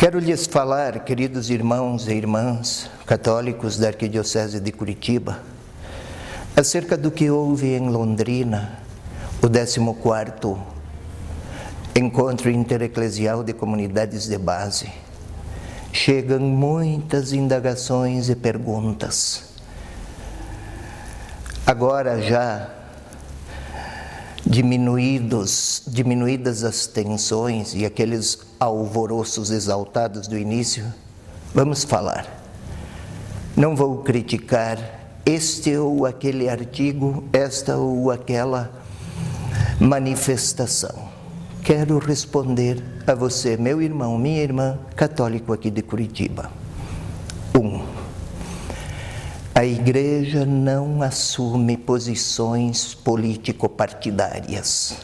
Quero lhes falar, queridos irmãos e irmãs católicos da Arquidiocese de Curitiba, acerca do que houve em Londrina, o 14º Encontro Intereclesial de Comunidades de Base. Chegam muitas indagações e perguntas. Agora já diminuídas as tensões e aqueles alvoroços exaltados do início, vamos falar. Não vou criticar este ou aquele artigo, esta ou aquela manifestação. Quero responder a você, meu irmão, minha irmã, católico aqui de Curitiba. 1. A Igreja não assume posições político-partidárias.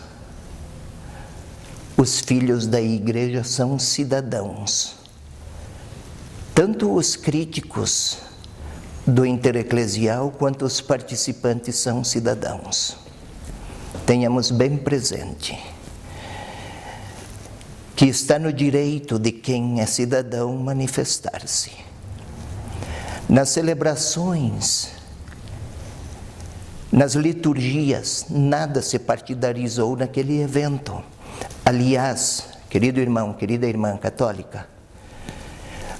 Os filhos da Igreja são cidadãos. Tanto os críticos do intereclesial quanto os participantes são cidadãos. Tenhamos bem presente que está no direito de quem é cidadão manifestar-se. Nas celebrações, nas liturgias, nada se partidarizou naquele evento. Aliás, querido irmão, querida irmã católica,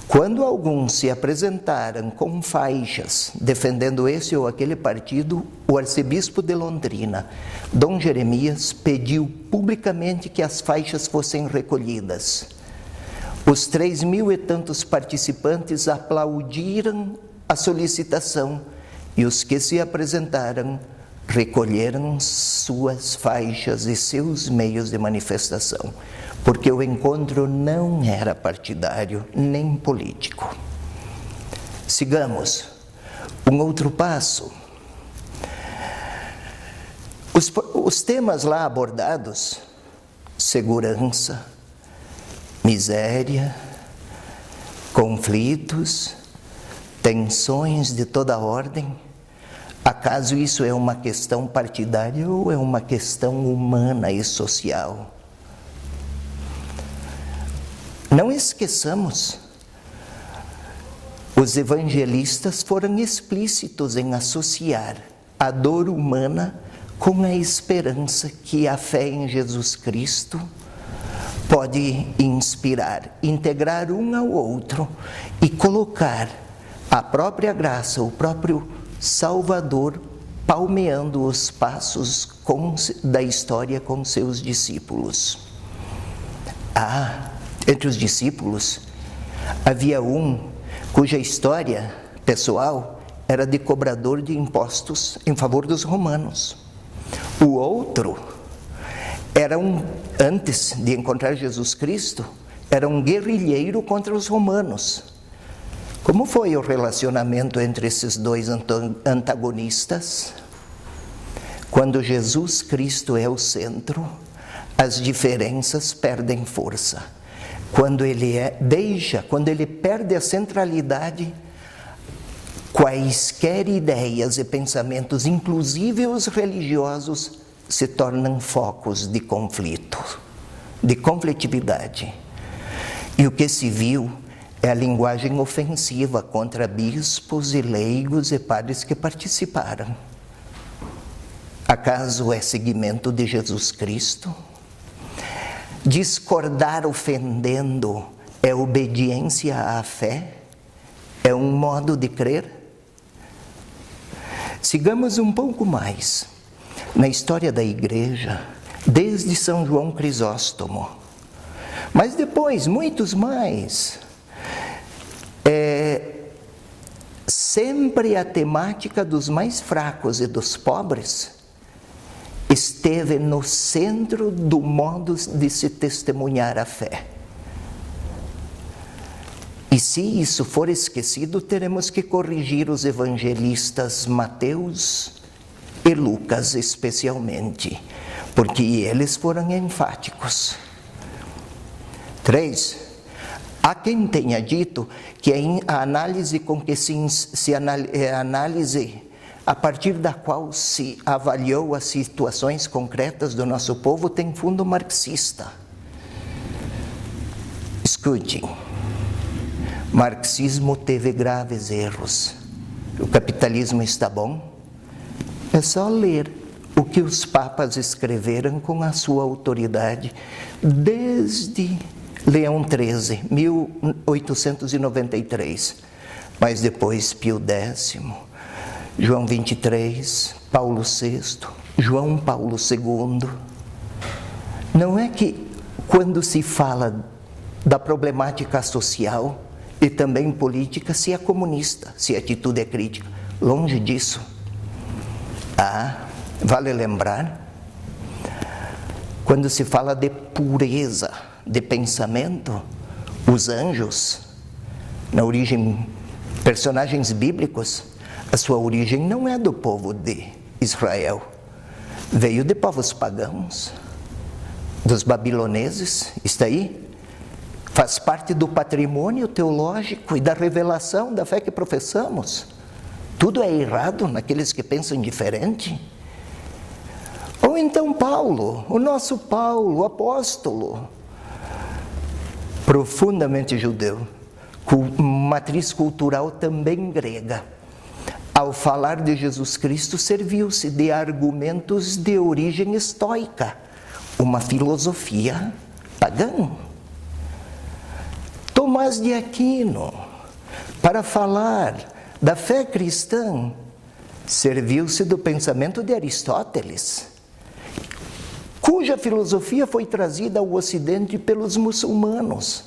quando alguns se apresentaram com faixas defendendo esse ou aquele partido, o arcebispo de Londrina, Dom Jeremias, pediu publicamente que as faixas fossem recolhidas. Os 3.000 e tantos participantes aplaudiram a solicitação e os que se apresentaram recolheram suas faixas e seus meios de manifestação, porque o encontro não era partidário nem político. Sigamos. Um outro passo. Os temas lá abordados, segurança, miséria, conflitos, tensões de toda ordem. Acaso isso é uma questão partidária ou é uma questão humana e social? Não esqueçamos, os evangelistas foram explícitos em associar a dor humana com a esperança que a fé em Jesus Cristo pode inspirar, integrar um ao outro e colocar a própria graça, o próprio Salvador palmeando os passos da história com seus discípulos. Entre os discípulos havia um cuja história pessoal era de cobrador de impostos em favor dos romanos. O outro antes de encontrar Jesus Cristo, era um guerrilheiro contra os romanos. Como foi o relacionamento entre esses dois antagonistas? Quando Jesus Cristo é o centro, as diferenças perdem força. Quando ele perde a centralidade, quaisquer ideias e pensamentos, inclusive os religiosos, se tornam focos de conflito, de conflitividade. E o que se viu é a linguagem ofensiva contra bispos e leigos e padres que participaram. Acaso é seguimento de Jesus Cristo? Discordar ofendendo é obediência à fé? É um modo de crer? Sigamos um pouco mais na história da Igreja, desde São João Crisóstomo. Mas depois, muitos mais. Sempre a temática dos mais fracos e dos pobres esteve no centro do modo de se testemunhar a fé. E se isso for esquecido, teremos que corrigir os evangelistas Mateus e Lucas especialmente, porque eles foram enfáticos. 3. Há quem tenha dito que a análise com que a análise a partir da qual se avaliou as situações concretas do nosso povo tem fundo marxista. Escutem, Marxismo teve graves erros. O capitalismo está bom? É só ler o que os papas escreveram com a sua autoridade, desde Leão XIII, 1893, mas depois Pio X, João XXIII, Paulo VI, João Paulo II. Não é que quando se fala da problemática social e também política, se é comunista, se a atitude é crítica. Longe disso. Vale lembrar, quando se fala de pureza de pensamento, os anjos, na origem, personagens bíblicos, a sua origem não é do povo de Israel, veio de povos pagãos, dos babiloneses, está aí, faz parte do patrimônio teológico e da revelação da fé que professamos. Tudo é errado naqueles que pensam diferente? Ou então Paulo, o nosso Paulo, o apóstolo, profundamente judeu, com matriz cultural também grega, ao falar de Jesus Cristo, serviu-se de argumentos de origem estoica, uma filosofia pagã. Tomás de Aquino, para falar da fé cristã, serviu-se do pensamento de Aristóteles, cuja filosofia foi trazida ao Ocidente pelos muçulmanos.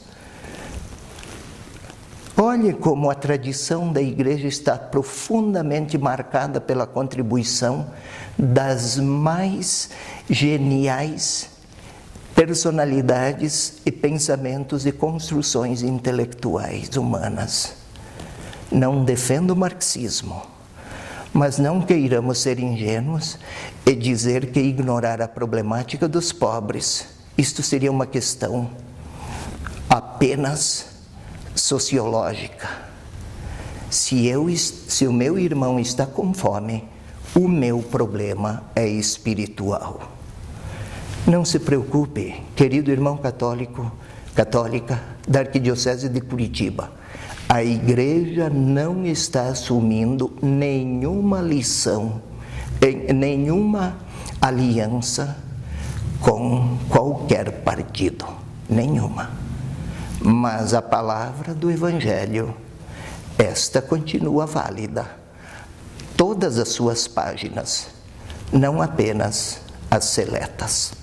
Olhe como a tradição da Igreja está profundamente marcada pela contribuição das mais geniais personalidades e pensamentos e construções intelectuais humanas. Não defendo o marxismo, mas não queiramos ser ingênuos e dizer que ignorar a problemática dos pobres, isto seria uma questão apenas sociológica. Se o meu irmão está com fome, o meu problema é espiritual. Não se preocupe, querido irmão católica da Arquidiocese de Curitiba. A Igreja não está assumindo nenhuma lição, nenhuma aliança com qualquer partido, nenhuma. Mas a palavra do Evangelho, esta continua válida. Todas as suas páginas, não apenas as seletas.